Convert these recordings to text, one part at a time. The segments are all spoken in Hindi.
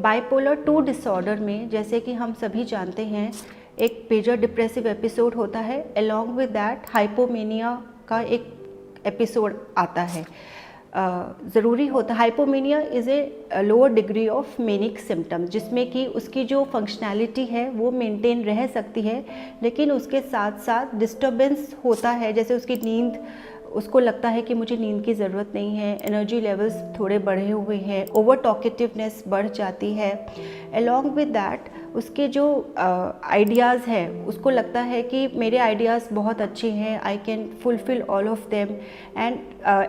बाइपोलर 2 डिसऑर्डर में जैसे कि हम सभी जानते हैं एक मेजर डिप्रेसिव एपिसोड होता है, अलोंग विद दैट हाइपोमेनिया का एक एपिसोड आता है। ज़रूरी होता है, hypomania is a lower degree of manic symptom, जिसमें कि उसकी जो फंक्शनैलिटी है वो मेंटेन रह सकती है, लेकिन उसके साथ साथ डिस्टर्बेंस होता है, जैसे उसकी नींद, उसको लगता है कि मुझे नींद की ज़रूरत नहीं है, एनर्जी लेवल्स थोड़े बढ़े हुए हैं, ओवर टॉकेटिवनेस बढ़ जाती है। अलोंग विद दैट उसके जो आइडियाज़ है, उसको लगता है कि मेरे आइडियाज़ बहुत अच्छे हैं, I can fulfil all of them, and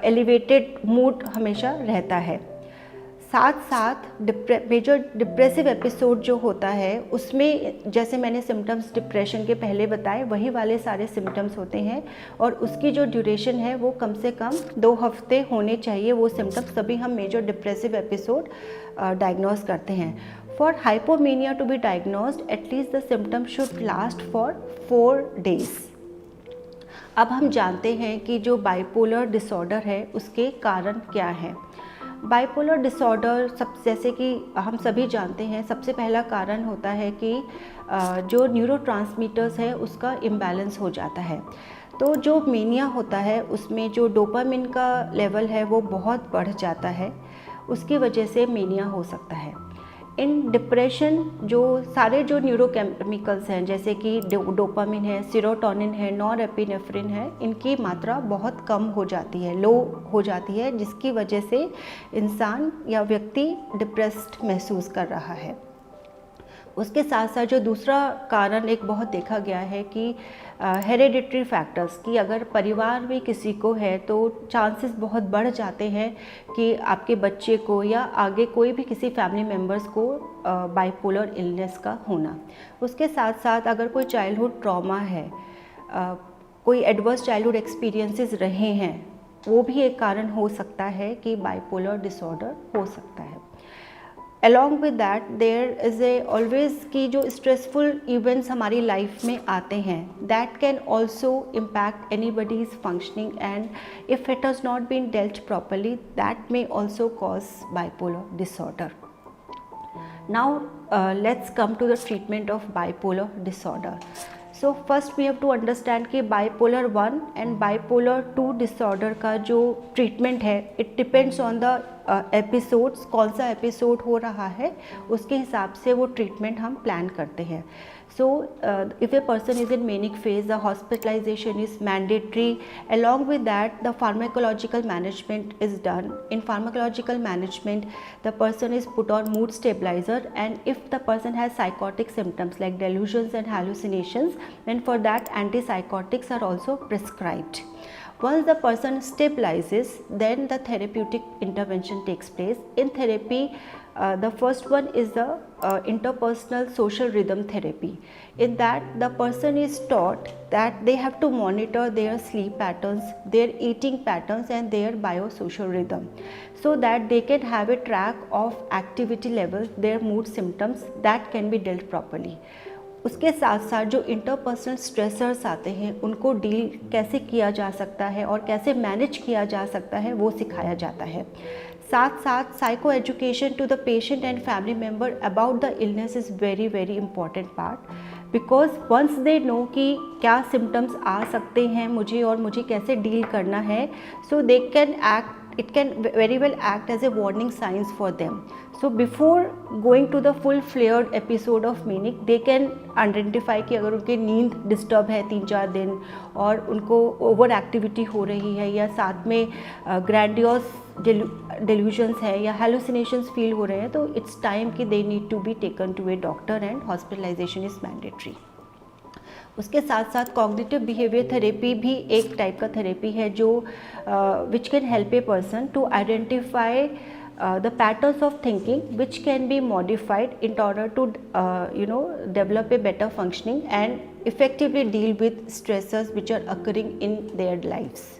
elevated mood हमेशा रहता है। साथ साथ मेजर डिप्रेसिव एपिसोड जो होता है उसमें जैसे मैंने सिम्टम्स डिप्रेशन के पहले बताए वही वाले सारे सिम्टम्स होते हैं, और उसकी जो ड्यूरेशन है वो कम से कम 2 हफ्ते होने चाहिए। वो सिम्टम्स तभी हम मेजर डिप्रेसिव एपिसोड डायग्नोज करते हैं। For hypomania to be diagnosed at least the symptom should last for 4 days। अब हम जानते हैं कि जो बाइपोलर डिसऑर्डर है उसके कारण क्या हैं। बाइपोलर डिसऑर्डर जैसे कि हम सभी जानते हैं, सबसे पहला कारण होता है कि जो न्यूरोट्रांसमीटर्स है उसका इम्बैलेंस हो जाता है। तो जो मेनिया होता है उसमें जो डोपामिन का लेवल है वो बहुत बढ़ जाता है, उसकी वजह से मेनिया हो सकता है। इन डिप्रेशन जो सारे जो न्यूरोकेमिकल्स हैं जैसे कि डोपामिन है, सीरोटोनिन है, नॉरएपिनेफ्रिन है, इनकी मात्रा बहुत कम हो जाती है, लो हो जाती है, जिसकी वजह से इंसान या व्यक्ति डिप्रेस्ड महसूस कर रहा है। उसके साथ साथ जो दूसरा कारण एक बहुत देखा गया है कि हेरेडिटरी फैक्टर्स, कि अगर परिवार में किसी को है तो चांसेस बहुत बढ़ जाते हैं कि आपके बच्चे को या आगे कोई भी किसी फैमिली मेम्बर्स को बाइपोलर इलनेस का होना। उसके साथ साथ अगर कोई चाइल्डहुड ट्रॉमा है, कोई एडवर्स चाइल्डहुड एक्सपीरियंसेस रहे हैं, वो भी एक कारण हो सकता है कि बाइपोलर डिसऑर्डर हो सकता है। Along with that there is always कि जो stressful events हमारी लाइफ में आते हैं that can also impact anybody's functioning, and if it has not been dealt properly that may also cause bipolar disorder. Now let's come to the treatment of bipolar disorder. So first we have to understand कि bipolar 1 and bipolar 2 disorder का जो treatment है it depends on the episodes, कौन सा episode हो रहा है उसके हिसाब से वो treatment हम plan करते हैं। So if a person is in manic phase, the hospitalization is mandatory. Along with that, the pharmacological management is done. In pharmacological management, the person is put on mood stabilizer, and if the person has psychotic symptoms like delusions and hallucinations, then for that antipsychotics are also prescribed. Once the person stabilizes, then the therapeutic intervention takes place. In therapy, the first one is the interpersonal social rhythm therapy. In that, the person is taught that they have to monitor their sleep patterns, their eating patterns and their biosocial rhythm, so that they can have a track of activity level, their mood symptoms that can be dealt properly. उसके साथ साथ जो इंटरपर्सनल स्ट्रेसर्स आते हैं उनको डील कैसे किया जा सकता है और कैसे मैनेज किया जा सकता है वो सिखाया जाता है। साथ साथ psycho education to the patient and family member about the illness is very very important part, because once they know कि क्या सिम्टम्स आ सकते हैं मुझे और मुझे कैसे डील करना है, so they can act, it can very well act as a warning signs for them. So before going to the full flared episode of manic, they can identify कि अगर उनकी नींद डिस्टर्ब है 3-4 दिन और उनको ओवर एक्टिविटी हो रही है या साथ में ग्रैंडियोस delusions है या hallucinations फील हो रहे हैं, तो इट्स टाइम कि they need to be taken to a doctor and hospitalization is mandatory. उसके साथ साथ कॉग्निटिव बिहेवियर थेरेपी भी एक टाइप का थेरेपी है जो which can help a person to identify the patterns of thinking which can be modified in order to develop a better functioning and effectively deal with stressors which are occurring in their lives.